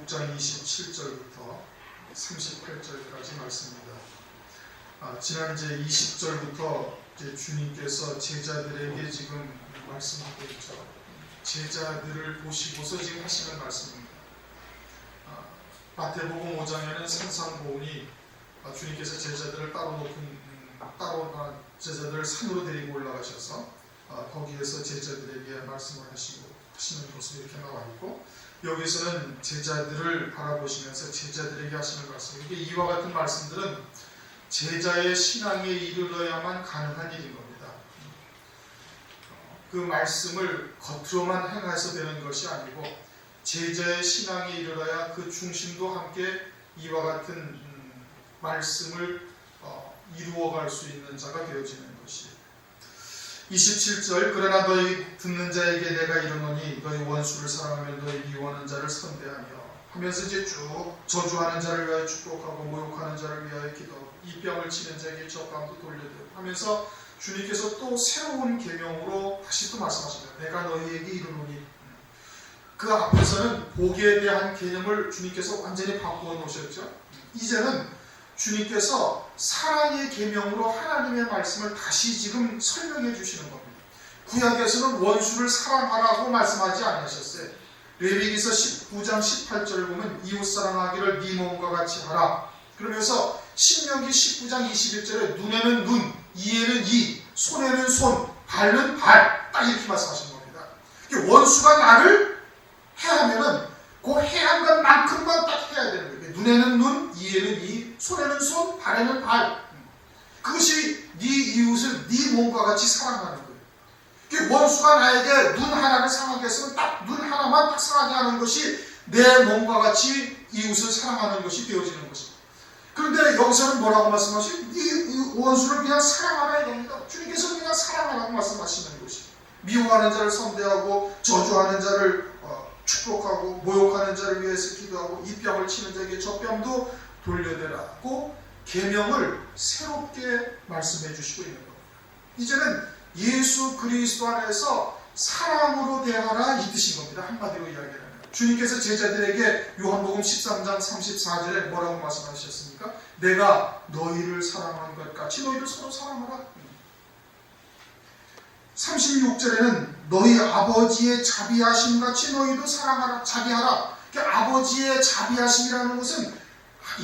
6장 27절부터 38절까지 말씀입니다. 지난 이제 20절부터 이제 주님께서 제자들에게 지금 말씀하고 있죠. 제자들을 보시고서 지금 하시는 말씀입니다. 마태복음 5장에는 산상보훈이 주님께서 제자들을 제자들을 산으로 데리고 올라가셔서 거기에서 제자들에게 말씀을 하시는 모습이 이렇게 나와 있고, 여기서는 제자들을 바라보시면서 제자들에게 하시는 말씀, 이와 같은 말씀들은 제자의 신앙에 이르러야만 가능한 일인 겁니다. 그 말씀을 겉으로만 행해서 되는 것이 아니고 제자의 신앙에 이르러야 그 중심도 함께 이와 같은 말씀을 이루어갈 수 있는 자가 되어지는 것이. 27절, 그러나 너희 듣는 자에게 내가 이르노니 너희 원수를 사랑하며 너희 미워하는 자를 선대하며 하면서 이제 쭉 저주하는 자를 위하여 축복하고 모욕하는 자를 위하여 기도하고 이 뺨을 치는 자에게 저 뺨도 돌려드리고 하면서 주님께서 또 새로운 계명으로 다시 또 말씀하십니다. 내가 너희에게 이르노니. 그 앞에서는 복에 대한 개념을 주님께서 완전히 바꾸어 놓으셨죠. 이제는 주님께서 사랑의 계명으로 하나님의 말씀을 다시 지금 설명해 주시는 겁니다. 구약에서는 원수를 사랑하라고 말씀하지 않으셨어요. 레위기서 19장 18절을 보면 이웃 사랑하기를 네 몸과 같이 하라. 그러면서 신명기 19장 21절에 눈에는 눈, 이에는 이, 손에는 손, 발은 발, 딱 이렇게 말씀하시는 겁니다. 원수가 나를 해하면은 그 해한 것만큼만 딱 해야 되는 거예요. 눈에는 눈, 이에는 이, 손에는 손, 발에는 발. 그것이 네 이웃을 네 몸과 같이 사랑하는 거예요. 원수가 나에게 눈 하나를 상하게 했으면 딱 눈 하나만 딱 상하게 하는 것이 내 몸과 같이 이웃을 사랑하는 것이 되어지는 것입니다. 그런데 여기서는 뭐라고 말씀하시죠? 네 원수를 그냥 사랑하라 이겁니다. 주님께서는 그냥 사랑하라고 말씀하시는 것이. 미워하는 자를 선대하고 저주하는 자를 축복하고 모욕하는 자를 위해서 기도하고 이 뺨을 치는 자에게 저 뺨도 돌려대라고 계명을 새롭게 말씀해 주시고 있는 겁니다. 이제는 예수 그리스도 안에서 사랑으로 대하라 이 뜻인 겁니다. 한마디로 이야기하면 주님께서 제자들에게 요한복음 13장 34절에 뭐라고 말씀하셨습니까? 내가 너희를 사랑한 것 같이 너희를 서로 사랑하라. 36절에는 너희 아버지의 자비하심 같이 너희도 사랑하라, 자비하라. 아버지의 자비하심이라는 것은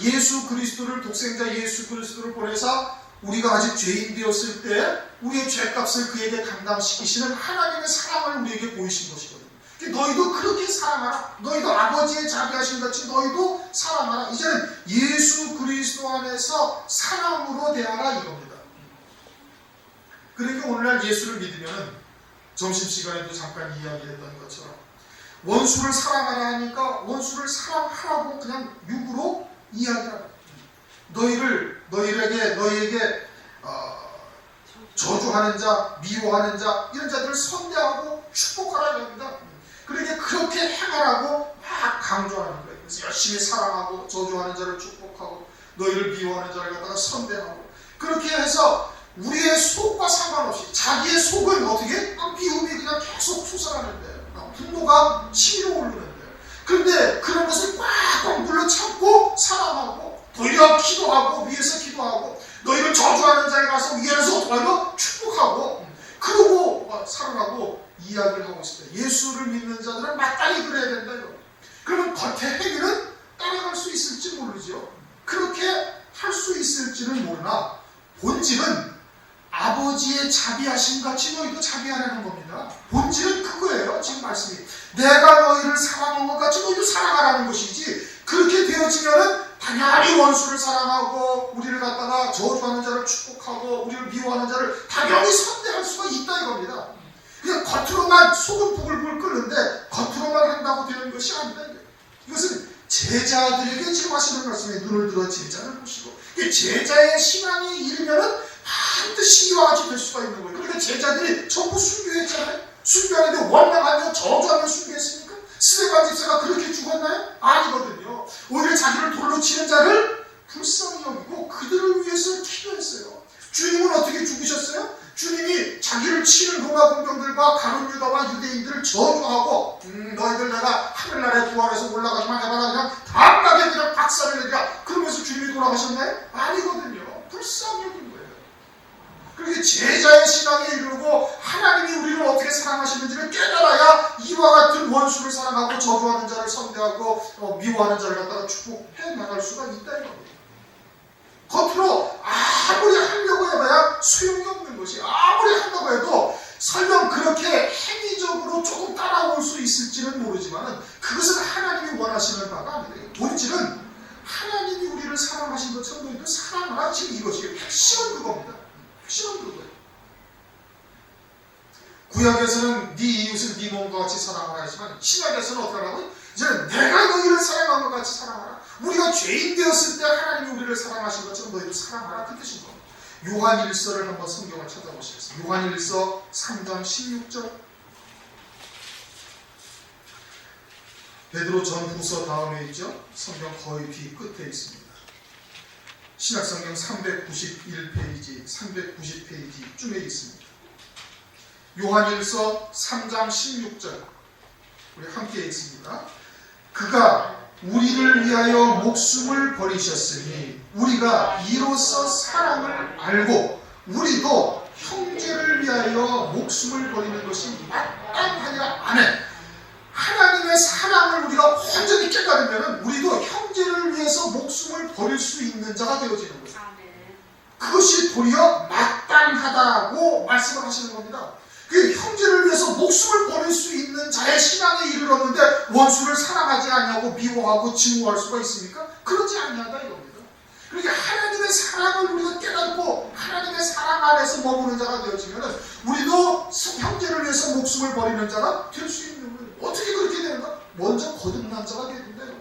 예수 그리스도를, 독생자 예수 그리스도를 보내사 우리가 아직 죄인 되었을 때 우리의 죄값을 그에게 감당시키시는 하나님의 사랑을 우리에게 보이신 것이거든요. 너희도 그렇게 사랑하라. 너희도 아버지의 자비하심 같이 너희도 사랑하라. 이제는 예수 그리스도 안에서 사랑으로 대하라 이겁니다. 그러니까 오늘날 예수를 믿으면 점심시간에도 잠깐 이야기했던 것처럼 원수를 사랑하라 하니까 원수를 사랑하라고 그냥 육으로 이야기하라. 너희에게 저주하는 자, 미워하는 자, 이런 자들을 선대하고 축복하라는 겁니다. 그러니까 그렇게 행하라고 막 강조하는 거예요. 그래서 열심히 사랑하고 저주하는 자를 축복하고 너희를 미워하는 자를 갖다가 선대하고 그렇게 해서 우리의 속과 상관없이 자기의 속은 어떻게? 미움이 그냥 계속 솟아나는데 분노가 치밀어 오르는데 그런데 그런 것을 꽉꽉 물러 참고 사랑하고 도리어 기도하고 위에서 기도하고 너희를 저주하는 자에 가서 위에서 도리어 축복하고 그러고 살아가고 이야기를 하고 있습니다. 예수를 믿는 자들은 마땅히 그래야 된다. 그러면 겉의 행위는 따라갈 수 있을지 모르죠. 그렇게 할 수 있을지는 모르나 본질은 아버지의 자비하심 같이 너희도 자비하라는 겁니다. 본질은 그거예요. 지금 말씀이 내가 너희를 사랑한 것 같이 너희도 사랑하라는 것이지, 그렇게 되어지면은 당연히 원수를 사랑하고 우리를 갖다가 저주하는 자를 축복하고 우리를 미워하는 자를 당연히 선대할 수가 있다 이겁니다. 그냥 겉으로만 속은 부글부글 끓는데 겉으로만 한다고 되는 것이 아니다. 이것은 제자들에게 지금 하시는 말씀에 눈을 들어 제자를 보시고 제자의 신앙이 이르면은 반드시 이와 같이 될 수가 있는 거예요. 그러니까 제자들이 전부 순교했잖아요. 순교하는데 원망하며 저주하며 순교했습니까? 스데반 집사가 그렇게 죽었나요? 아니거든요. 오히려 자기를 돌로 치는 자를 불쌍히 여기고 그들을 위해서 기도했어요. 주님은 어떻게 죽으셨어요? 주님이 자기를 치는 로마 군병들과 가룟 유다와 유대인들을 저주하고 너희들 내가 하늘나라에 부활해서 올라가기만 해봐라 그냥 단박에 그냥 박살을 내자 그러면서 주님이 돌아가셨나요? 아니거든요. 불쌍히 여긴 거예요. 그렇게 제자의 신앙에 이르고 하나님이 우리를 어떻게 사랑하시는지를 깨달아야 이와 같은 원수를 사랑하고 저주하는 자를 선대하고 미워하는 자를 갖다가 축복해 나갈 수가 있다 이겁니다. 겉으로 아무리 하려고 해봐야 소용이 없는 것이 아무리 한다고 해도 설령 그렇게 행위적으로 조금 따라올 수 있을지는 모르지만 그것은 하나님이 원하시는 바가 아니에요. 본질은 하나님이 우리를 사랑하신 것처럼 너희도 사랑하라. 지금 이것이 핵심은 그겁니다. 핵심은 그거예요. 구약에서는 네 이웃을 네 몸과 같이 사랑하라 했지만 신약에서는 어떻게 하라고요? 이제 내가 너희를 사랑한 것 같이 사랑하라. 우리가 죄인 되었을 때 하나님이 우리를 사랑하신 것처럼 너희를 사랑하라 그 뜻인 겁니다. 요한일서를 한번 성경을 찾아보시겠습니다. 요한일서 3장 16절 베드로 전후서 다음에 있죠. 성경 거의 뒤 끝에 있습니다. 신약성경 391페이지, 390페이지쯤에 있습니다. 요한일서 3장 16절 우리 함께 읽습니다. 그가 우리를 위하여 목숨을 버리셨으니 우리가 이로써 사랑을 알고 우리도 형제를 위하여 목숨을 버리는 것이 마땅하니라. 아멘. 하나님의 사랑을 우리가 완전히 깨달으면 우리도 형제를 위해서 목숨을 버릴 수 있는 자가 되어지는 거예요. 그것이 도리어 마땅하다고 말씀을 하시는 겁니다. 그 형제를 위해서 목숨을 버릴 수 있는 자의 신앙에 이르렀는데 원수를 사랑하지 아니하고 미워하고 증오할 수가 있습니까? 그렇지 아니하다 이겁니다. 그러니까 하나님의 사랑을 우리가 깨닫고 하나님의 사랑 안에서 머무는 자가 되어지면 우리도 형제를 위해서 목숨을 버리는 자가 될 수 있는 거예요. 어떻게 그렇게 되는가? 먼저 거듭난 자가 되야 된다요.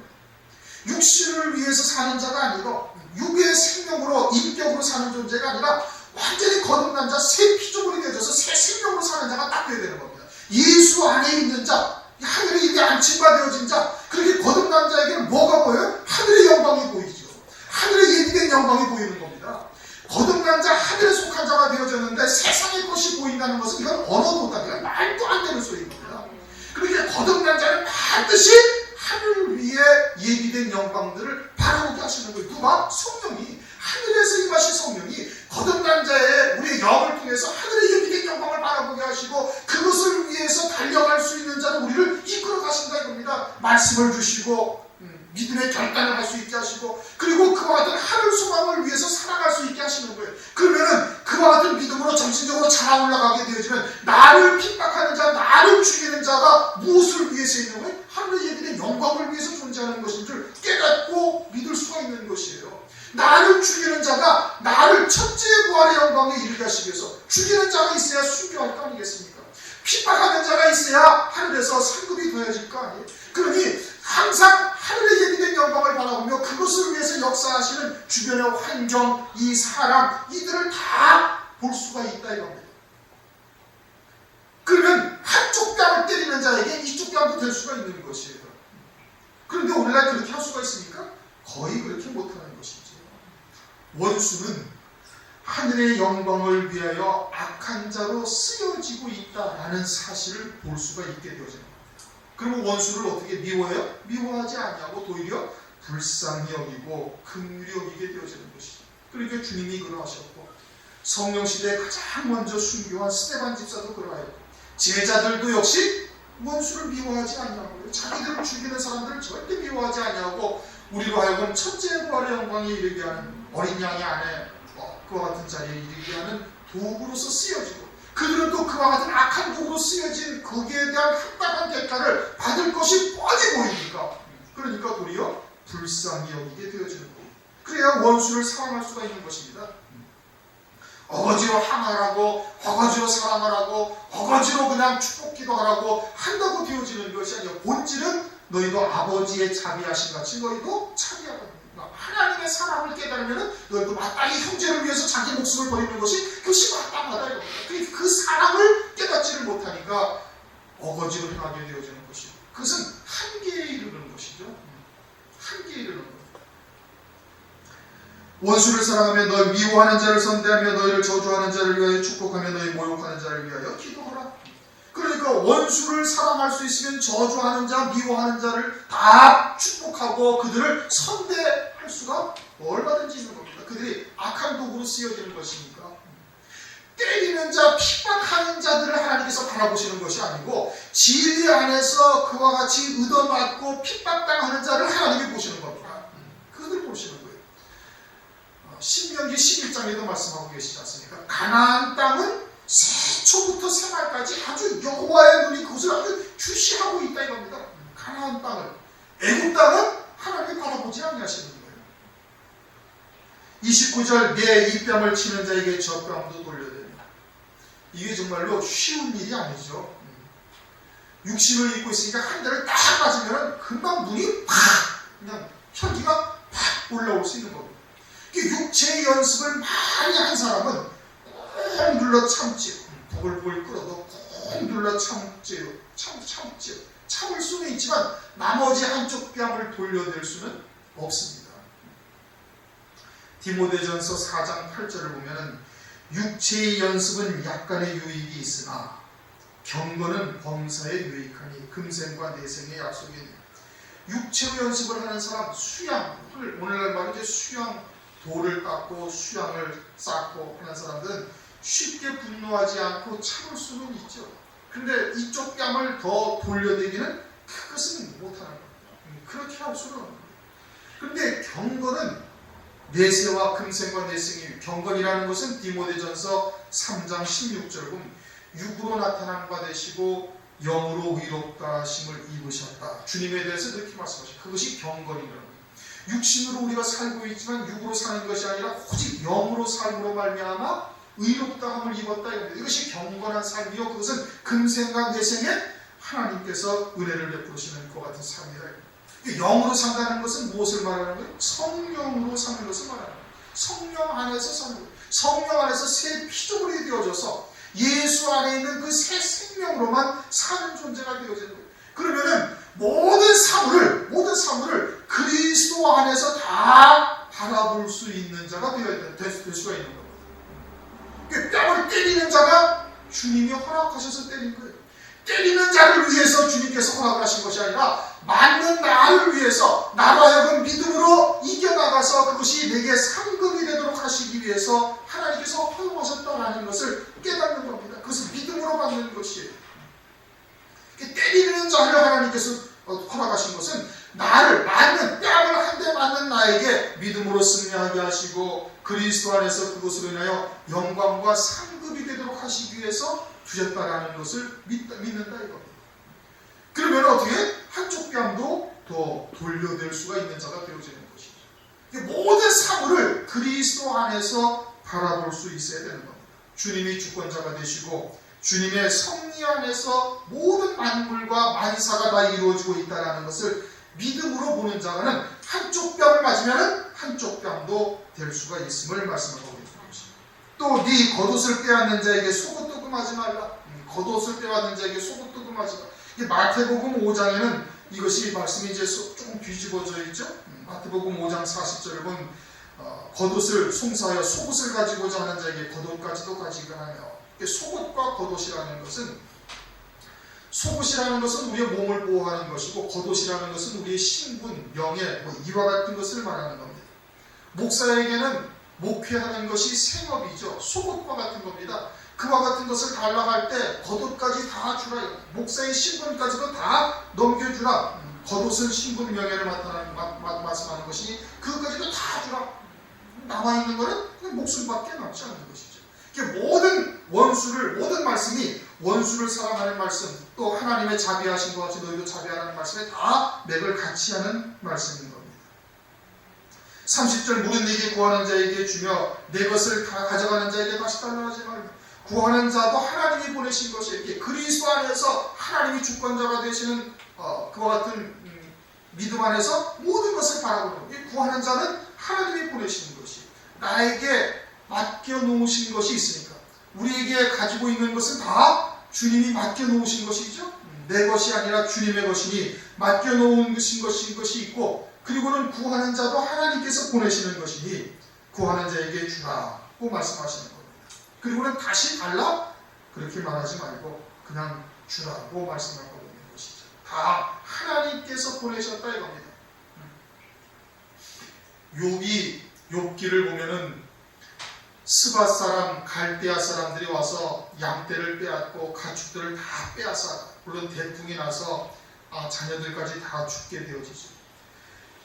육신을 위해서 사는 자가 아니고 육의 생명으로 인격으로 사는 존재가 아니라 완전히 거듭난 자, 새 피조물이 되어져서 새 생명으로 사는 자가 딱 되어야 되는 겁니다. 예수 안에 있는 자, 하늘에 이미 안침바 되어진 자, 그렇게 거듭난 자에게는 뭐가 보여요? 하늘의 영광이 보이죠. 하늘의 예비된 영광이 보이는 겁니다. 거듭난 자, 하늘에 속한 자가 되어졌는데 세상의 것이 보인다는 것은 이건 언어도 아니라 말도 안 되는 소리인 겁니다. 그렇게 거듭난 자는 반드시 하늘 위에 예비된 영광들을 바라보게 하시는 거예요. 누가? 성령이. 하늘에서 임하신 성령이 거듭난 자의 우리의 영을 통해서 하늘의 예비된 영광을 바라보게 하시고 그것을 위해서 달려갈 수 있는 자는 우리를 이끌어 가신다 이겁니다. 말씀을 주시고 믿음의 결단을 할 수 있게 하시고 그리고 그와 같은 하늘 소망을 위해서 살아갈 수 있게 하시는 거예요. 그러면은 그와 같은 믿음으로 정신적으로 잘 올라가게 되어지면 나를 핍박하는 자, 나를 죽이는 자가 무엇을 위해서 있는 거예요? 하늘의 예비된 영광을 위해서 존재하는 것인 줄 깨닫고 믿을 수가 있는 것이에요. 나를 죽이는 자가 나를 첫째 부활의 영광에 이르게 하시기 위해서 죽이는 자가 있어야 순교할 거 아니겠습니까? 핍박하는 자가 있어야 하늘에서 상급이 더해질 거 아니에요? 그러니 항상 하늘의 예비된 영광을 바라보며 그것을 위해서 역사하시는 주변의 환경, 이 사람, 이들을 다 볼 수가 있다 이겁니다. 그러면 한쪽 뺨을 때리는 자에게 이쪽 뺨도 될 수가 있는 것이에요. 그런데 오늘날 그렇게 할 수가 있습니까? 거의 그렇게 못하는 것이죠. 원수는 하늘의 영광을 위하여 악한 자로 쓰여지고 있다라는 사실을 볼 수가 있게 되어집니다. 그러면 원수를 어떻게 미워해요? 미워하지 아니하고 도리어 불쌍히 여기고 긍휼히 여기게 되어지는 것이죠. 그러니까 주님이 그러하셨고 성령 시대에 가장 먼저 순교한 스데반 집사도 그러하였고 제자들도 역시 원수를 미워하지 아니하고 자기들을 죽이는 사람들을 절대 미워하지 아니하고 우리로 하여금 첫째 부활의 영광에 이르게 하는 어린 양의 안에 그와 같은 자리에 이르게 하는 도구로서 쓰여지고 그들은 또 그와 같은 악한 도구로 쓰여진 거기에 대한 합당한 대가를 받을 것이 뻔히 보이니까 그러니까 도리어 불쌍히 여기게 되어지는 거예요. 그래야 원수를 사랑할 수가 있는 것입니다. 어거지로 항하라고 어거지로 사랑하라고 어거지로 그냥 축복 기도하라고 한다고 되어지는 것이 아니라 본질은 너희도 아버지의 자비하심 같이 너희도 자비하라. 하나님의 사랑을 깨달으면 너희도 마땅히 형제를 위해서 자기 목숨을 버리는 것이 그것이 마땅하다 이겁니다. 그러니까 그 사랑을 깨닫지를 못하니까 어거지로 행하게 되어지는 것이고 그것은 한계에 이르는 것이죠. 한계에 이르는 것. 원수를 사랑하며 너희 미워하는 자를 선대하며 너희를 저주하는 자를 위하여 축복하며 너희 모욕하는 자를 위하여 기도하라. 그러니까 원수를 사랑할 수 있으면 저주하는 자, 미워하는 자를 다 축복하고 그들을 선대할 수가 얼마든지 있는 겁니다. 그들이 악한 도구로 쓰여지는 것이니까. 때리는 자, 핍박하는 자들을 하나님께서 바라보시는 것이 아니고 진리 안에서 그와 같이 얻어맞고 핍박당하는 자를 하나님이 보시는 겁니다. 그들 보시는 거예요. 신명기 11장에도 말씀하고 계시지 않습니까? 가나안 땅은 새초부터 새말까지 아주 여호와의 눈이 그것을 아주 주시하고 있다 이겁니다. 가나안 땅을. 애굽 땅은 하나님이 바라보지 아니하시는 거예요. 29절 내 이 뺨을 치는 자에게 저 뺨도 돌려드립니다. 이게 정말로 쉬운 일이 아니죠. 육신을 입고 있으니까 한 대를 딱 맞으면 금방 눈이 팍 그냥 혈기가 팍 올라올 수 있는 겁니다. 육체의 연습을 많이 한 사람은 꼭 눌러 참지요. 보글보글 끓어도 꼭 눌러 참지요. 참을 수는 있지만 나머지 한쪽 뺨을 돌려댈 수는 없습니다. 디모데전서 4장 8절을 보면은 육체의 연습은 약간의 유익이 있으나 경건은 범사에 유익하니 금생과 내생의 약속이니. 육체로 연습을 하는 사람, 수양을 오늘날 말로 이제 수양 돌을 깎고 수양을 쌓고 하는 사람들은 쉽게 분노하지 않고 참을 수는 있죠. 그런데 이쪽 뺨을 더 돌려대기는 그것은 못하는 겁니다. 그렇게 할 수는 없는 거예요. 그런데 경건은 내세와 금생과 내생이, 경건이라는 것은 디모데전서 3장 16절 보면 육으로 나타난 바 되시고 영으로 의롭다 하심을 입으셨다. 주님에 대해서 그렇게 말씀하시죠. 그것이 경건이라는 거예요. 육신으로 우리가 살고 있지만 육으로 사는 것이 아니라 오직 영으로 삶으로 말미암아 의롭다함을 입었다 이겁니다. 이것이 경건한 삶이요, 그것은 금생과 내생에 하나님께서 은혜를 베푸시는 것 같은 삶이다. 영으로 산다는 것은 무엇을 말하는 거예요? 성령으로 사는 것을 말하는 거예요. 성령 안에서 사는 거예요. 성령 안에서 새 피조물이 되어져서 예수 안에 있는 그 새 생명으로만 사는 존재가 되어지는 거예요. 그러면은 모든 사물을 그리스도 안에서 다 바라볼 수 있는 자가 될 수가 있는 겁니다. 뺨을 때리는 자가 주님이 허락하셔서 때린 거예요. 때리는 자를 위해서 주님께서 허락을 하신 것이 아니라 맞는 나를 위해서 나로 하여금 믿음으로 이겨나가서 그것이 내게 상급이 되도록 하시기 위해서 하나님께서 허용하셨다는 것을 깨닫는 겁니다. 그것을 믿음으로 받는 것이에요. 때리는 자를 하나님께서 허락하신 것은 나를 맞는 뺨을 한 대 맞는 나에게 믿음으로 승리하게 하시고 그리스도 안에서 그것으로 인하여 영광과 상급이 되도록 하시기 위해서 주셨다라는 것을 믿는다 이겁니다. 그러면 어떻게 한쪽 뺨도 더 돌려댈 수가 있는 자가 되어지는 것이죠. 모든 사물을 그리스도 안에서 바라볼 수 있어야 되는 겁니다. 주님이 주권자가 되시고 주님의 섭리 안에서 모든 만물과 만사가 다 이루어지고 있다는 것을 믿음으로 보는 자는 한쪽 뺨을 맞으면 한쪽 뺨도 될 수가 있음을 말씀하고 있는 것입니다. 또 네 겉옷을 빼앗는 자에게 속옷도 금하지 말라. 겉옷을 빼앗는 자에게 속옷도 금하지 말라. 마태복음 5장에는 이것이 말씀이 이제 조금 뒤집어져 있죠. 마태복음 5장 40절을 보면 겉옷을 송사하여 속옷을 가지고자 하는 자에게 겉옷까지도 가지고 하며, 속옷과 겉옷이라는 것은 우리의 몸을 보호하는 것이고 겉옷이라는 것은 우리의 신분, 명예, 이와 같은 것을 말하는 겁니다. 목사에게는 목회하는 것이 생업이죠. 속옷과 같은 겁니다. 그와 같은 것을 달라고 할 때 겉옷까지 다 주라. 목사의 신분까지도 다 넘겨주라. 겉옷은 신분, 명예를 말씀하는 것이니 그것까지도 다 주라. 남아있는 것은 그냥 목숨밖에 남지 않는 것이죠. 모든 모든 말씀이 원수를 사랑하는 말씀, 또 하나님의 자비하신 것 같이 너희도 자비하라는 말씀에 다 맥을 같이 하는 말씀인 겁니다. 30절 무릇 네게 구하는 자에게 주며 내 것을 다 가져가는 자에게 다시 달라 하지 말고. 구하는 자도 하나님이 보내신 것이 이렇게 그리스도 안에서 하나님이 주권자가 되시는 그와 같은 믿음 안에서 모든 것을 바라보는 이 구하는 자는 하나님이 보내시는 것이 나에게 맡겨놓으신 것이 있으니까 우리에게 가지고 있는 것은 다 주님이 맡겨놓으신 것이죠. 내 것이 아니라 주님의 것이니 맡겨놓은 것이 있고, 그리고는 구하는 자도 하나님께서 보내시는 것이니 구하는 자에게 주라고 말씀하시는 겁니다. 그리고는 다시 달라 그렇게 말하지 말고 그냥 주라고 말씀하고 있는 것이죠. 다 하나님께서 보내셨다 이겁니다. 욥기를 보면은 스밧 사람, 갈대아 사람들이 와서 양떼를 빼앗고 가축들을 다 빼앗아, 물론 대풍이 나서 자녀들까지 다 죽게 되어지죠.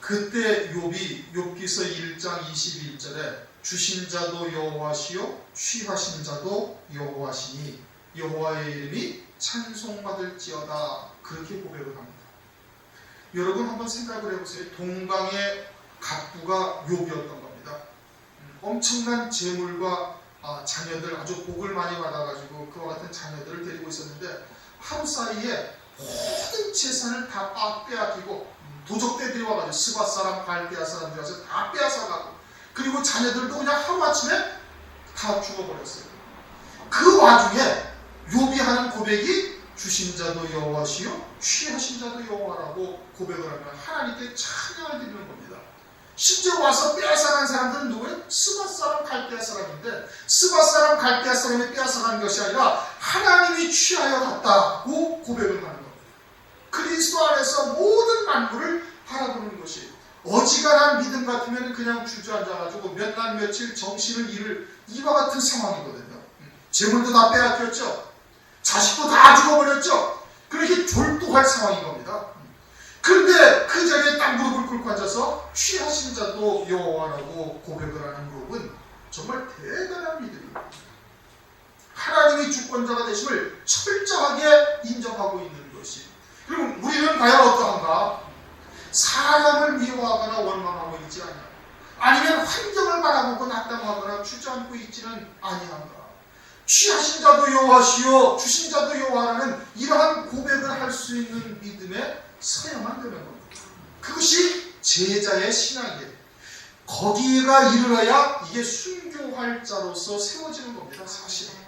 그때 욥기서 1장 21절에 주신 자도 여호와시요 취하신 자도 여호와시니 여호와의 이름이 찬송받을지어다, 그렇게 고백을 합니다. 여러분 한번 생각을 해보세요. 동방의 갑부가 욥이었던 겁니다. 엄청난 재물과 자녀들, 아주 복을 많이 받아가지고 그와 같은 자녀들을 데리고 있었는데 하루 사이에 모든 재산을 다 빼앗기고 도적대들이 와가지고 스밧 사람, 갈대아 사람들이 와서 다 빼앗아가고, 그리고 자녀들도 그냥 하루아침에 다 죽어버렸어요. 그 와중에 욥이 하는 고백이 주신 자도 여호와시요 취하신 자도 여호와라고 고백을 하면 하나님께 찬양을 드리는 겁니다. 심지어 와서 빼앗아간 사람들은 누구예요? 스밧 사람, 갈대아 사람인데 스밧 사람, 갈대아 사람이 빼앗아간 것이 아니라 하나님이 취하여 갔다고 고백을 하는 겁니다. 그리스도 안에서 모든 만물을 바라보는 것이, 어지간한 믿음 같으면 그냥 주저앉아가지고 몇 날 며칠 정신을 잃을 이와 같은 상황이거든요. 재물도 다 빼앗겼죠. 자식도 다 죽어버렸죠. 그렇게 졸도할 상황인 겁니다. 그런데 그 자리에 딱 무릎을 꿇고 앉아서 취하신 자도 여호와라고 고백을 하는 욥은 정말 대단한 믿음입니다. 하나님이 주권자가 되심을 철저하게 인정하고 있는 것이. 그럼 우리는 과연 어떠한가? 사람을 미워하거나 원망하고 있지 않냐? 아니면 환경을 바라보고 낙담하거나 주저앉고 있지는 아니한가? 취하신 자도 여호와시요 주신 자도 여호와라는 이러한 고백을 할 수 있는 믿음에 서야만 되는 겁니다. 그것이 제자의 신앙이에요. 거기가 이르러야 이게 순교할 자로서 세워지는 겁니다. 사실은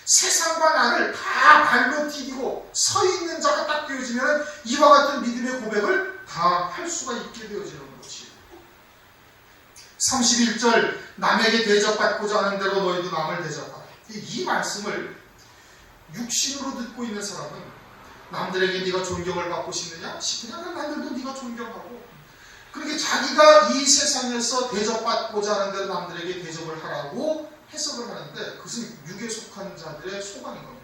세상과 나를 다 발로 디디고 서 있는 자가 딱 되어지면 이와 같은 믿음의 고백을 다 할 수가 있게 되어지는 것이에요. 31절 남에게 대접받고자 하는 대로 너희도 남을 대접하라. 이 말씀을 육신으로 듣고 있는 사람은 남들에게 네가 존경을 받고 싶느냐? 싶으냐? 남들도 네가 존경하고, 그렇게 자기가 이 세상에서 대접받고자 하는 대로 남들에게 대접을 하라고 해석을 하는데 그것은 육에 속한 자들의 소망인 겁니다.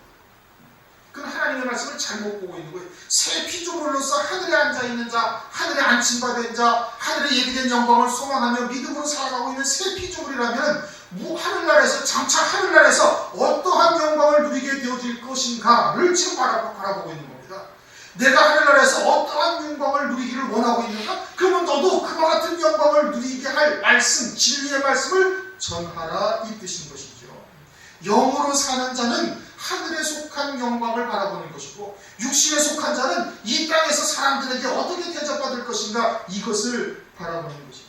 그건 하나님의 말씀을 잘못 보고 있는 거예요. 새 피조물로서 하늘에 앉아있는 자, 하늘에 안침받은 자, 하늘에 예비된 영광을 소망하며 믿음으로 살아가고 있는 새 피조물이라면 하늘나라에서, 장차 하늘나라에서 어떠한 영광을 누리게 되어질 것인가를 지금 바라보고 있는 겁니다. 내가 하늘나라에서 어떠한 영광을 누리기를 원하고 있는가? 그러면 너도 그와 같은 영광을 누리게 할 말씀, 진리의 말씀을 전하라, 이 뜻인 것이죠. 영으로 사는 자는 하늘에 속한 영광을 바라보는 것이고, 육신에 속한 자는 이 땅에서 사람들에게 어떻게 대접받을 것인가, 이것을 바라보는 것이죠.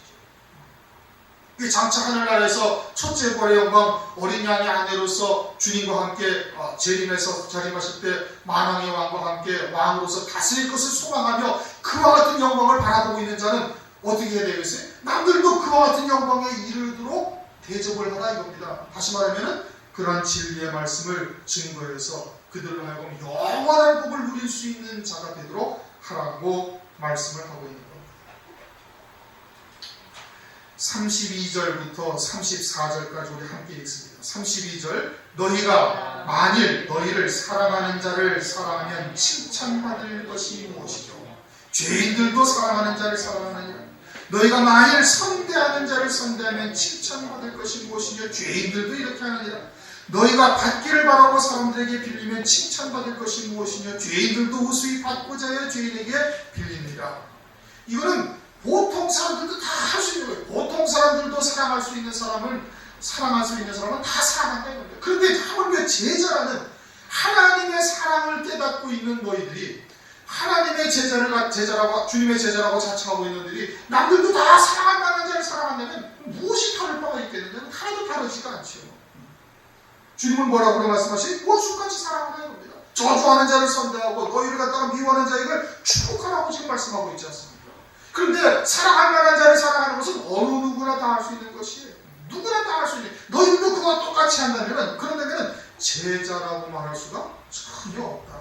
장차 하늘나라에서 첫째 부활의 영광, 어린 양의 아내로서 주님과 함께 재림에서 자림하실 때 만왕의 왕과 함께 왕으로서 다스릴 것을 소망하며 그와 같은 영광을 바라보고 있는 자는 어떻게 해야 되겠어요? 남들도 그와 같은 영광에 이르도록 대접을 하라 이겁니다. 다시 말하면 그러한 진리의 말씀을 증거해서 그들로 하여금 영원한 복을 누릴 수 있는 자가 되도록 하라고 말씀을 하고 있는 겁니다. 32절부터 34절까지 우리 함께 읽습니다. 32절 너희가 만일 너희를 사랑하는 자를 사랑하면 칭찬받을 것이 무엇이죠? 죄인들도 사랑하는 자를 사랑하느냐? 너희가 만일 선대하는 자를 선대하면 칭찬받을 것이 무엇이냐? 죄인들도 이렇게 하느니라. 너희가 받기를 바라고 사람들에게 빌리면 칭찬받을 것이 무엇이냐? 죄인들도 우수히 받고자 하여 죄인에게 빌립니다. 이거는 보통 사람들도 다 할 수 있는 거예요. 보통 사람들도 사랑할 수 있는 사람은 다 사랑한다 이겁니다. 그런데 하물며 제자라는 하나님의 사랑을 깨닫고 있는 너희들이, 하나님의 제자라고 주님의 제자라고 자청하고 있는 너희들이 남들도 다 사랑할 만한 자를 사랑한다면 무엇이 다를 바가 있겠느냐? 하나도 다르지가 않죠. 주님은 뭐라고 말씀하시니? 원수같이 사랑하는 겁니다. 저주하는 자를 선대하고 너희를 갖다가 미워하는 자에게 축복하라고 지금 말씀하고 있지 않습니까? 그런데 사랑할 만한 자를 사랑하는 것은 어느 누구나 다 할 수 있는 것이에요. 누구나 다 할 수 있는. 너희들도 그와 똑같이 한다면 그런다면 제자라고 말할 수가 전혀 없다.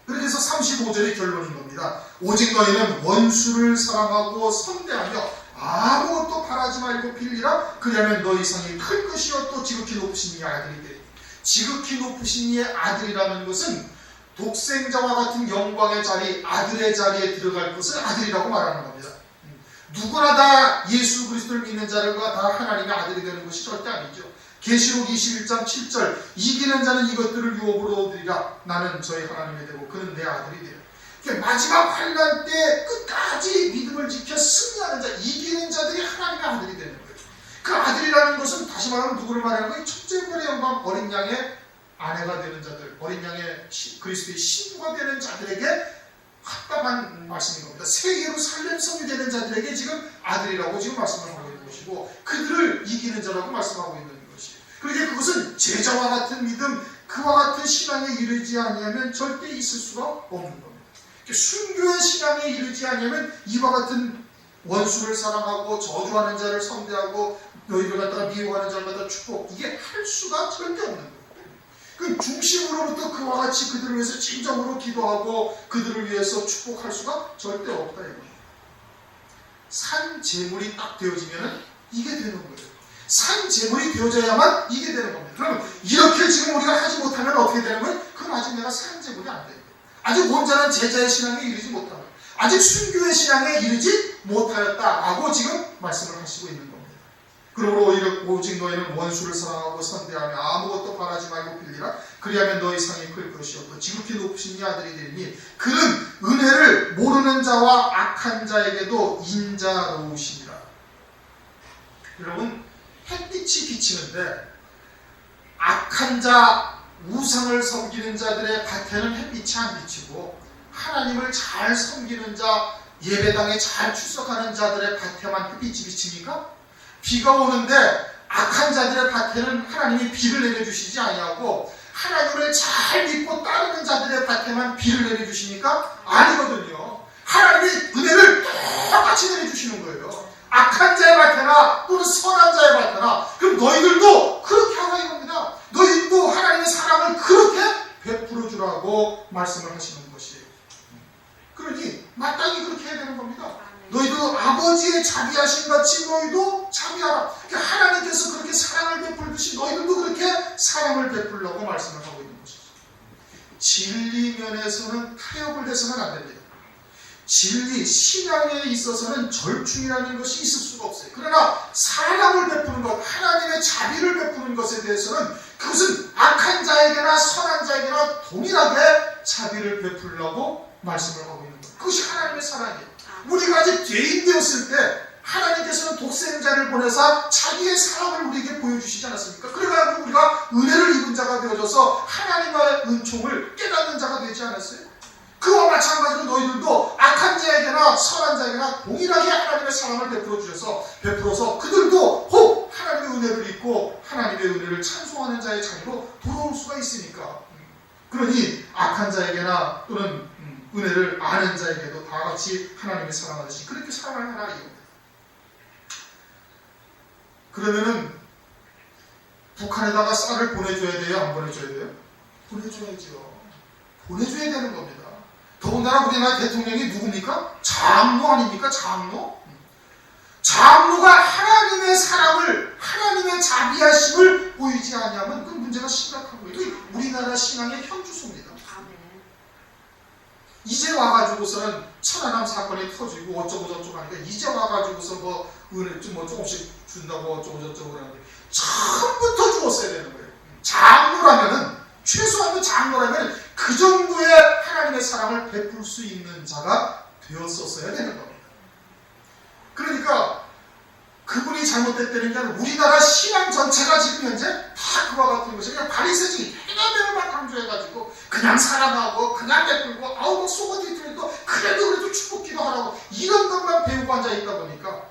그래서 35절의 결론인 겁니다. 오직 너희는 원수를 사랑하고 선대하며 아무것도 바라지 말고 빌리라. 그리하면 너희 상이 클 것이요 또 지극히 높으신 이의 아들이 되리. 지극히 높으신 이의 아들이라는 것은 독생자와 같은 영광의 자리, 아들의 자리에 들어갈 것을 아들이라고 말하는 겁니다. 누구나 다 예수 그리스도를 믿는 자가 다 하나님의 아들이 되는 것이 절대 아니죠. 계시록 21장 7절 이기는 자는 이것들을 유업으로 얻으리라. 나는 저희 하나님이 되고 그는 내 아들이 되리라. 마지막 환난 때 끝까지 믿음을 지켜 승리하는 자, 이기는 자들이 하나님의 아들이 되는 거예요. 그 아들이라는 것은 다시 말하면 누구를 말하는 거예요? 첫째벌의 영광 어린 양의 아내가 되는 자들, 어린 양의 그리스도의 신부가 되는 자들에게 합당한 말씀인 겁니다. 새 예루살렘 성이 되는 자들에게 지금 아들이라고 지금 말씀을 하고 있는 것이고 그들을 이기는 자라고 말씀하고 있는 것이에요. 그러니까 그것은 제자와 같은 믿음, 그와 같은 신앙에 이르지 아니하면 절대 있을 수가 없는 겁니다. 순교의 신앙에 이르지 아니하면 이와 같은 원수를 사랑하고 저주하는 자를 선대하고 너희를 갖다가 미워하는 자를 갖다가 축복, 이게 할 수가 절대 없는 거예요. 그 중심으로부터 그와 같이 그들을 위해서 진정으로 기도하고 그들을 위해서 축복할 수가 절대 없다 이겁니다. 산 제물이 딱 되어지면 이게 되는 거예요. 산 제물이 되어져야만 이게 되는 겁니다. 그러면 이렇게 지금 우리가 하지 못하면 어떻게 되는 거예요? 그럼 아직 내가 산 제물이 안 돼요. 아직 온전한 제자의 신앙에 이르지 못하다. 아직 순교의 신앙에 이르지 못하였다라고 지금 말씀을 하시고 있는 겁니다. 그러므로 오직 너희는 원수를 사랑하고 선대하며 아무것도 바라지 말고 빌리라. 그리하면 너희 상이 클 것이었고 지극히 높으신 이 아들이 되리니 그는 은혜를 모르는 자와 악한 자에게도 인자로우시니라. 여러분, 햇빛이 비치는데 악한 자, 우상을 섬기는 자들의 밭에는 햇빛이 안 비치고 하나님을 잘 섬기는 자, 예배당에 잘 출석하는 자들의 밭에만 햇빛이 비칩니까? 비가 오는데 악한 자들의 밭에는 하나님이 비를 내려주시지 아니하고 하나님을 잘 믿고 따르는 자들의 밭에만 비를 내려주시니까 아니거든요. 하나님이 은혜를 똑같이 내려주시는 거예요. 악한 자의 밭에나 또는 선한 자의 밭에나. 그럼 너희들도 그렇게 하라 이겁니다. 너희도 하나님의 사랑을 그렇게 베풀어 주라고 말씀을 하시는 것이에요. 그러니 마땅히 그렇게 해야 되는 겁니다. 너희도 아버지의 자비하신 같이 너희도 자비하라. 그러니까 하나님께서 그렇게 사랑을 베풀듯이 너희들도 그렇게 사랑을 베풀라고 말씀을 하고 있는 것이죠. 진리 면에서는 타협을 해서는 안 됩니다. 진리, 신앙에 있어서는 절충이라는 것이 있을 수가 없어요. 그러나 사랑을 베푸는 것, 하나님의 자비를 베푸는 것에 대해서는 그것은 악한 자에게나 선한 자에게나 동일하게 자비를 베풀라고 말씀을 하고 있는 것. 그것이 하나님의 사랑이에요. 우리가 아직 죄인 되었을 때 하나님께서는 독생자를 보내사 자기의 사랑을 우리에게 보여주시지 않았습니까? 그래가지고 우리가 은혜를 입은 자가 되어져서 하나님의 은총을 깨닫는 자가 되지 않았어요? 그와 마찬가지로 너희들도 악한 자에게나 선한 자에게나 동일하게 하나님의 사랑을 베풀어서 그들도 혹 하나님의 은혜를 입고 하나님의 은혜를 찬송하는 자의 자리로 돌아올 수가 있으니까. 그러니 악한 자에게나 또는 은혜를 아는 자에게도 다 같이 하나님의 사랑하듯이 그렇게 사랑을 하라 이겁니다. 그러면은 북한에다가 쌀을 보내줘야 돼요? 안 보내줘야 돼요? 보내줘야죠. 보내줘야 되는 겁니다. 더군다나 우리나라 대통령이 누굽니까? 장로 아닙니까? 장로? 장로가 하나님의 사랑을, 하나님의 자비하심을 보이지 아니하면 그 문제가 심각한 거예요. 이게 우리나라 신앙의 현주소입니다. 이제 와가지고서는 천안함 사건이 터지고 어쩌고 저쩌고 하니까 이제 와가지고서 뭐 은혜 좀 뭐 조금씩 준다고 어쩌고 저쩌고 하는데 처음부터 주었어야 되는 거예요. 장로라면은 최소한도 장로라면 그 정도의 하나님의 사랑을 베풀 수 있는 자가 되었었어야 되는 겁니다. 그러니까 그분이 잘못됐다는 게 아니라 우리나라 신앙 전체가 지금 현재 다 그와 같은 것이 그냥 바리새인이 해나면만 강조해가지고 그냥 사랑하고 그냥 베풀고 아우 뭐 속옷 입더라도 그래도 축복기도 하라고 이런 것만 배우고 앉아있다 보니까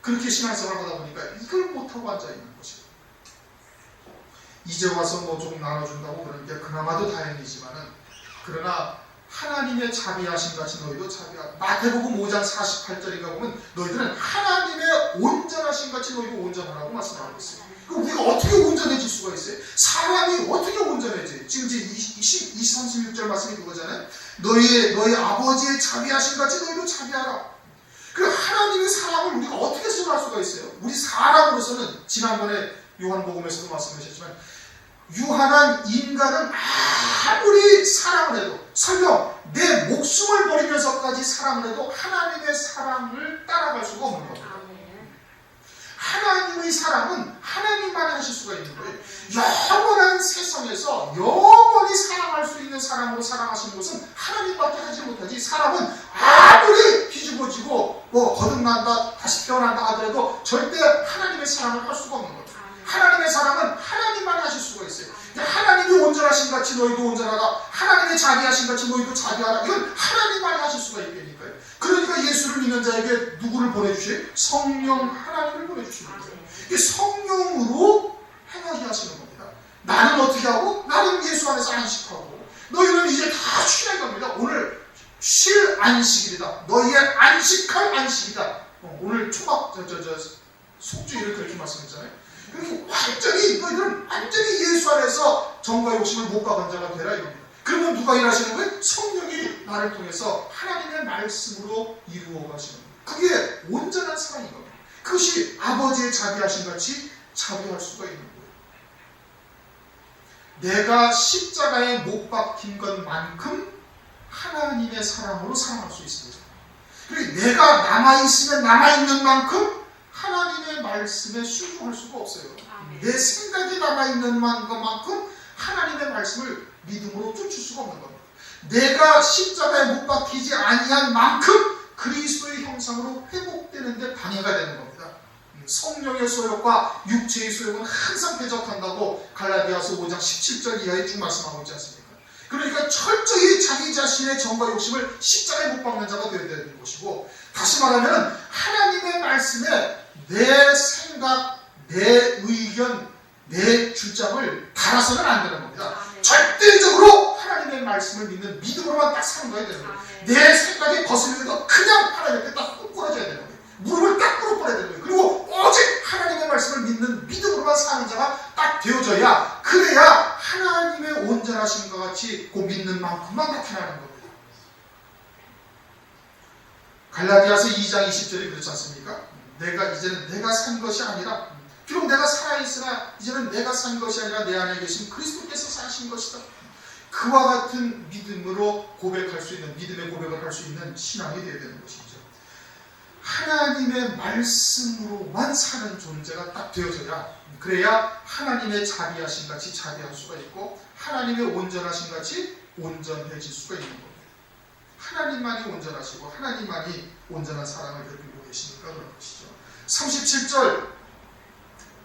그렇게 신앙생활을 하다 보니까 이걸 못하고 앉아있는 것이에요. 이제 와서 뭐 조금 나눠준다고 그러는 게 그나마도 다행이지만은 그러나 하나님의 자비하신 같이 너희도 자비하라. 마태복음 5장 48절인가 보면 너희들은 하나님의 온전하신 같이 너희도 온전하라고 말씀하고 있어요. 그럼 우리가 어떻게 온전해질 수가 있어요? 사람이 어떻게 온전해져요? 지금 이제 36절 말씀이 그거잖아요. 너희 아버지의 자비하신 같이 너희도 자비하라. 그 하나님의 사랑을 우리가 어떻게 수용할 수가 있어요? 우리 사람으로서는 지난번에 요한복음에서도 말씀하셨지만 유한한 인간은 아무리 사랑을 해도 설령 내 목숨을 버리면서까지 사랑을 해도 하나님의 사랑을 따라갈 수가 없는 겁니다. 하나님의 사랑은 하나님만 하실 수가 있는 거예요. 영원한 세상에서 영원히 사랑할 수 있는 사람으로 사랑하시는 것은 하나님밖에 하지 못하지, 사람은 아무리 뒤집어지고 거듭난다 다시 태어난다 하더라도 절대 하나님의 사랑을 할 수가 없는 거예요. 하나님의 사랑은 하나님만 하실 수가 있어요. 하나님이 온전하신 같이 너희도 온전하라. 하나님의 자비하신 같이 너희도 자비하라. 이건 하나님만 하실 수가 있다니까요. 그러니까 예수를 믿는 자에게 누구를 보내주셔요? 성령 하나님을 보내주시는 거예요. 이게 성령으로 행하게 하시는 겁니다. 나는 어떻게 하고? 나는 예수 안에서 안식하고. 너희는 이제 다 쉬는 겁니다. 오늘 쉴 안식일이다. 너희의 안식할 안식이다. 오늘 초막 속주일을 그렇게 말씀했잖아요. 그리고 완전히 너희들은 완전히 예수 안에서 정과 욕심을 못 박은 자가 되라 이겁니다. 그러면 누가 일하시는 거예요? 성령이 나를 통해서 하나님의 말씀으로 이루어 가시는 거예요. 그게 온전한 사랑인 겁니다. 그것이 아버지의 자비하신 같이 자비할 수가 있는 거예요. 내가 십자가에 못 박힌 것만큼 하나님의 사랑으로 사랑할 수 있습니다. 그리고 내가 남아있으면 남아있는 만큼 하나님의 말씀에 순종할 수가 없어요. 내 생각이 남아있는 것만큼 하나님의 말씀을 믿음으로 쫓을 수가 없는 겁니다. 내가 십자가에 못 박히지 아니한 만큼 그리스도의 형상으로 회복되는데 방해가 되는 겁니다. 성령의 소욕과 육체의 소욕은 항상 대적한다고 갈라디아서 5장 17절 이하에 쭉 말씀하고 있지 않습니까? 그러니까 철저히 자기 자신의 정과 욕심을 십자가에 못 박는 자가 되어야 되는 것이고, 다시 말하면 하나님의 말씀에 내 생각, 내 의견, 내 주장을 달아서는 안 되는 겁니다. 절대적으로 하나님의 말씀을 믿는 믿음으로만 딱 사는 거야 되는 거예요. 내 생각이 거슬려도 그냥 하나님 앞에 딱 꿇어져야 되는 거예요. 무릎을 딱 꿇어버려야 되는 거예요. 그리고 오직 하나님의 말씀을 믿는 믿음으로만 사는 자가 딱 되어져야, 그래야 하나님의 온전하신 것 같이 그 믿는 만큼만 나타나는 겁니다. 갈라디아서 2장 20절이 그렇지 않습니까? 이제는 내가 산 것이 아니라, 비록 내가 살아있으나 이제는 내가 산 것이 아니라 내 안에 계신 그리스도께서 사신 것이다. 그와 같은 믿음으로 고백할 수 있는, 믿음의 고백을 할 수 있는 신앙이 되어야 되는 것이죠. 하나님의 말씀으로만 사는 존재가 딱 되어져야, 그래야 하나님의 자비하신 같이 자비할 수가 있고 하나님의 온전하신 같이 온전해질 수가 있는 겁니다. 하나님만이 온전하시고 하나님만이 온전한 사랑을 베풀고 계시니까 그런 것이죠. 37절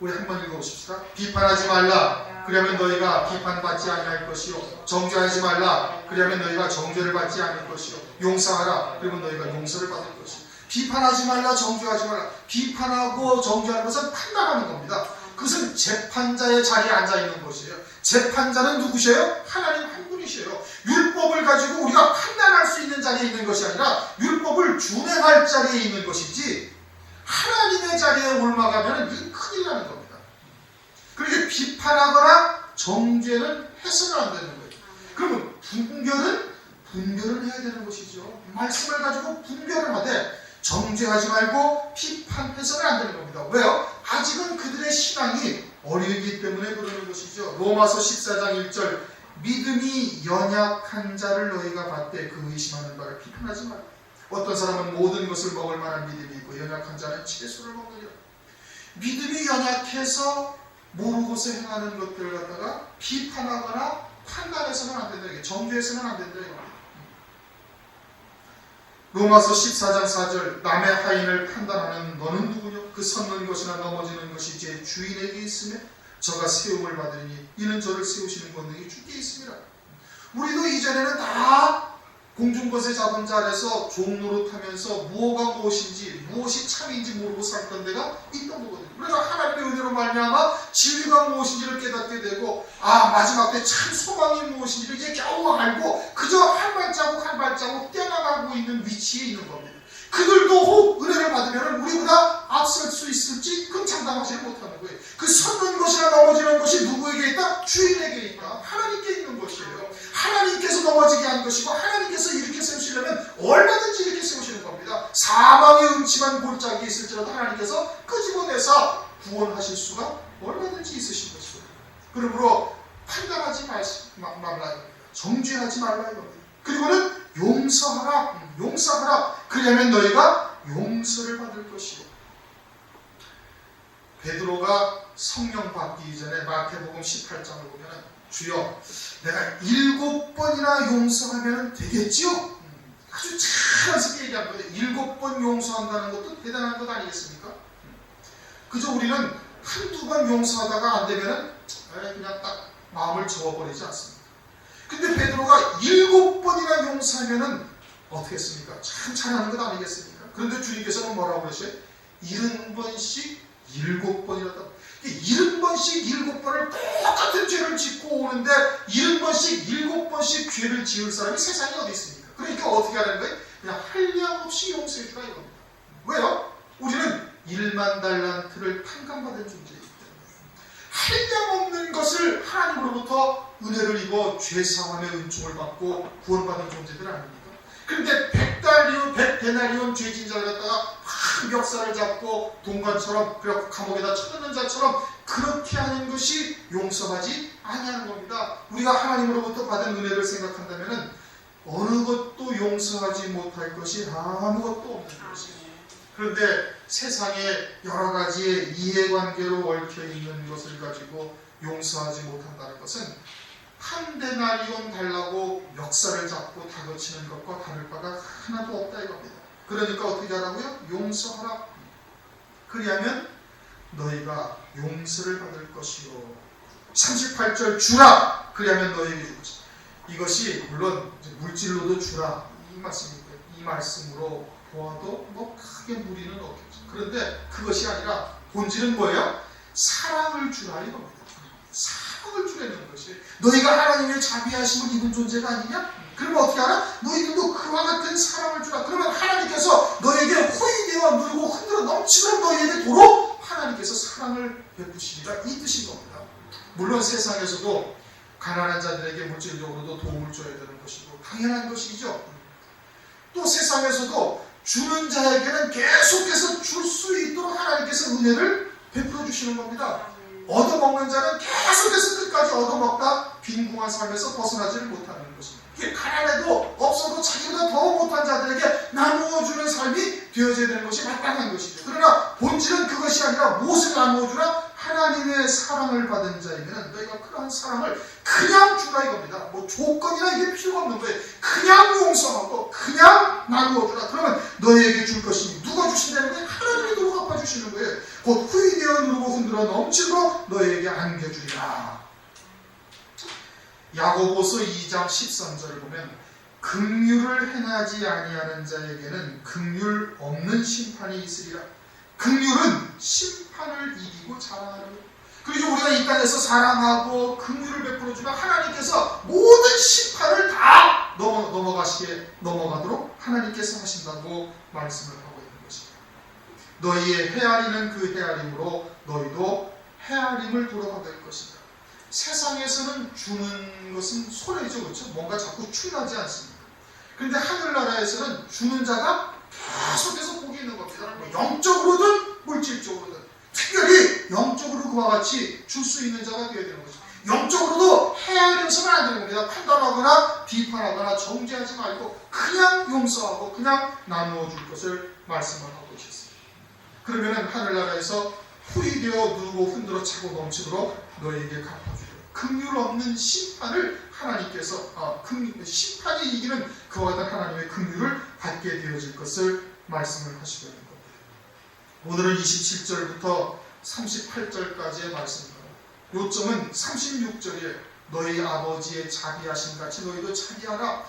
우리 한번 읽어보십시다. 비판하지 말라. 그러면 너희가 비판받지 아니할 것이요. 정죄하지 말라. 그러면 너희가 정죄를 받지 않을 것이요. 용서하라. 그러면 너희가 용서를 받을 것이요. 비판하지 말라. 정죄하지 말라. 비판하고 정죄하는 것은 판단하는 겁니다. 그것은 재판자의 자리에 앉아있는 것이에요. 재판자는 누구세요? 하나님 한 분이세요. 율법을 가지고 우리가 판단할 수 있는 자리에 있는 것이 아니라 율법을 준행할 자리에 있는 것이지, 하나님의 자리에 올라가면 이게 큰일 나는 겁니다. 그렇게 비판하거나 정죄는 해서는 안 되는 거예요. 그러면 분별은 해야 되는 것이죠. 말씀을 가지고 분별을 하되 정죄하지 말고 비판해서는 안 되는 겁니다. 왜요? 아직은 그들의 신앙이 어리기 때문에 그러는 것이죠. 로마서 14장 1절 믿음이 연약한 자를 너희가 받되 그 의심하는 바를 비판하지 말라. 어떤 사람은 모든 것을 먹을 만한 믿음이 있고 연약한 자는 채소를 먹느니라. 믿음이 연약해서 모르고서 행하는 것들을 갖다가 비판하거나 판단해서는 안 된다. 정죄해서는 안 된다. 로마서 14장 4절 남의 하인을 판단하는 너는 누구냐? 그 섰는 것이나 넘어지는 것이 제 주인에게 있으며 저가 세움을 받으니 이는 저를 세우시는 권능이 주께 있습니다. 우리도 이전에는 다 공중것에 잡은 자 아래서 종 노릇하면서 무엇가 무엇인지 무엇이 참인지 모르고 살던 데가 있던 거거든요. 그래서 하나님의 은혜로 말미암아 진리가 무엇인지를 깨닫게 되고 마지막 때 참 소망이 무엇인지를 이제 겨우 알고 그저 한 발자국 한 발자국 떼나가고 있는 위치에 있는 겁니다. 그들도 혹 은혜를 받으면 우리보다 앞설 수 있을지 그건 장담하지 못하는 거예요. 그 섰는 것이나 넘어지는 것이 누구에게 있다? 주인에게 있다. 하나님께 있는 것이에요. 하나님께서 넘어지게 한 것이고 하나님께서 이렇게 세우시려면 얼마든지 이렇게 세우시는 겁니다. 사망의 음침한 골짜기에 있을지라도 하나님께서 끄집어내서 구원하실 수가 얼마든지 있으신 것이고, 그러므로 판단하지 말라 이겁니다. 정죄하지 말라 이겁니다. 그리고는 용서하라. 그러면 너희가 용서를 받을 것이요. 베드로가 성령 받기 전에 마태복음 18장을 보면 주여 내가 7번이나 용서하면 되겠지요? 아주 자연스럽게 얘기한 거예요. 7번 용서한다는 것도 대단한 것 아니겠습니까? 그저 우리는 한두 번 용서하다가 안 되면 그냥 딱 마음을 접어버리지 않습니다. 근데 베드로가 7번이나 용서하면은 어떻게 했습니까? 참 잘하는 것 아니겠습니까? 그런데 주님께서는 뭐라고 그러셔요? 70번씩 7번이라다. 70번씩 7번을 똑같은 죄를 짓고 오는데 70번씩 7번씩 죄를 지을 사람이 세상에 어디 있습니까? 그러니까 어떻게 하는 거예요? 그냥 한량없이 용서해주라 이겁니다. 왜요? 우리는 1만 달란트를 탕감받은 존재이기 때문에 한량없는 것을 하나님으로부터 은혜를 입어 죄사함의 은총을 받고 구원받은 존재들 아닙니까? 그런데 100데나리온 죄진 자를 갖다가 막 멱살을 잡고 동관처럼 그리고 감옥에다 쳐넣는 자처럼 그렇게 하는 것이 용서하지 아니하는 겁니다. 우리가 하나님으로부터 받은 은혜를 생각한다면 어느 것도 용서하지 못할 것이 아무것도 없는 것이에요. 그런데 세상에 여러 가지의 이해관계로 얽혀있는 것을 가지고 용서하지 못한다는 것은 한 데나리온 달라고 멱살을 잡고 다그치는 것과 다를 바가 하나도 없다 이겁니다. 그러니까 어떻게 하라고요? 용서하라. 그리하면 너희가 용서를 받을 것이요. 38절 주라. 그리하면 너희에게 줄 것이다. 이것이 물론 물질로도 주라 이 말씀입니다. 이 말씀으로 보아도 뭐 크게 무리는 없겠죠. 그런데 그것이 아니라 본질은 뭐예요? 사랑을 주라 이겁니다. 사랑을 주라는 것이 너희가 하나님의 자비하심을 입은 존재가 아니냐? 그러면 어떻게 하라? 너희들도 그와 같은 사랑을 주라. 그러면 하나님께서 너에게 호의되어 누르고 흔들어 넘치도록 너희에게 도로 하나님께서 사랑을 베푸시리라 이 뜻인 겁니다. 물론 세상에서도 가난한 자들에게 물질적으로도 도움을 줘야 되는 것이고 당연한 것이죠. 또 세상에서도 주는 자에게는 계속해서 줄 수 있도록 하나님께서 은혜를 베풀어 주시는 겁니다. 얻어먹는 자는 계속해서 끝까지 얻어먹다 빈궁한 삶에서 벗어나지를 못하는 것입니다. 가난해도 없어도 자기보다 더 못한 자들에게 나누어주는 삶이 되어져야 되는 것이 마땅한 것이죠. 그러나 본질은 그것이 아니라 무엇을 나누어주라? 하나님의 사랑을 받은 자에게는 너희가 그러한 사랑을 그냥 주라 이겁니다. 뭐 조건이나 이게 필요가 없는 거예요. 그냥 용서하고 그냥 나누어주라. 그러면 너희에게 줄 것이니 누가 주신다는 거예요? 하나님이 누가 갚아주시는 거예요. 곧 후이되어 누르고 흔들어 넘치도록 너희에게 안겨주리라. 야고보서 2장 13절을 보면 긍휼을 행하지 아니하는 자에게는 긍휼 없는 심판이 있으리라. 긍휼은 심판을 이기고 자라나는 거예요. 그리고 우리가 이 땅에서 사랑하고 긍휼을 베풀어주면 하나님께서 모든 심판을 다 넘어가도록 하나님께서 하신다고 말씀을 하고 있는 것입니다. 너희의 헤아리는 그 헤아림으로 너희도 헤아림을 돌아받을 것이다. 세상에서는 주는 것은 손해죠. 그렇죠? 뭔가 자꾸 충하지 않습니다. 그런데 하늘나라에서는 주는 자가 계속해서 복이 있는 겁니다. 뭐 영적으로든 물질적으로든 특별히 영적으로 그와 같이 줄 수 있는 자가 되어야 되는 거죠. 영적으로도 헤아려서는 안 되는 겁니다. 판단하거나 비판하거나 정죄하지 말고 그냥 용서하고 그냥 나누어 줄 것을 말씀을 하고 계셨습니다. 그러면 하늘나라에서 풀이 되어 누르고 흔들어 차고 넘치도록 너에게 갚아주려. 긍휼 없는 심판을 하나님께서 심판이 이기는 그와 같은 하나님의 긍휼을 받게 되어질 것을 말씀을 하시고 있는 겁니다. 오늘은 27절부터 38절까지의 말씀입니다. 요점은 36절에 너희 아버지의 자비하심 같이 너희도 자비하라.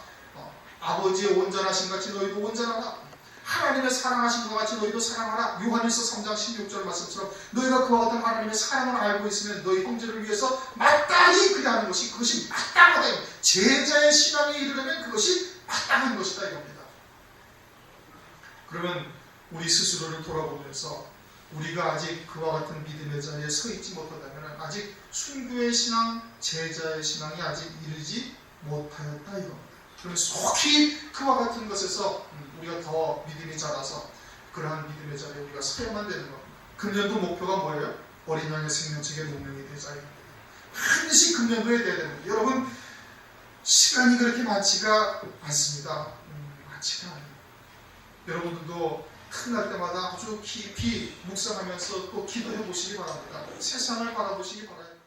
아버지의 온전하신 같이 너희도 온전하라. 하나님의 사랑하신 것 같이 너희도 사랑하라. 요한일서 3장 16절 말씀처럼 너희가 그와 같은 하나님의 사랑을 알고 있으면 너희 형제를 위해서 마땅히 그리하는 것이 그것이 마땅하다. 제자의 신앙에 이르려면 그것이 마땅한 것이다 이겁니다. 그러면 우리 스스로를 돌아보면서 우리가 아직 그와 같은 믿음의 자리에 서 있지 못하다면 아직 순교의 신앙, 제자의 신앙이 아직 이르지 못하였다 이겁니다. 그러면 속히 그와 같은 것에서 우리가 더 믿음이 자라서 그러한 믿음의 자리에 우리가 서야만 되는 겁니다. 금년도 목표가 뭐예요? 어린 양의 생명책의 농명이 되자. 반드시 금년도에 돼야 됩니다. 여러분 시간이 그렇게 많지가 않습니다. 많지가 않아요. 여러분들도 틈날 때마다 아주 깊이 묵상하면서 또 기도해 보시기 바랍니다. 세상을 바라보시기 바랍니다.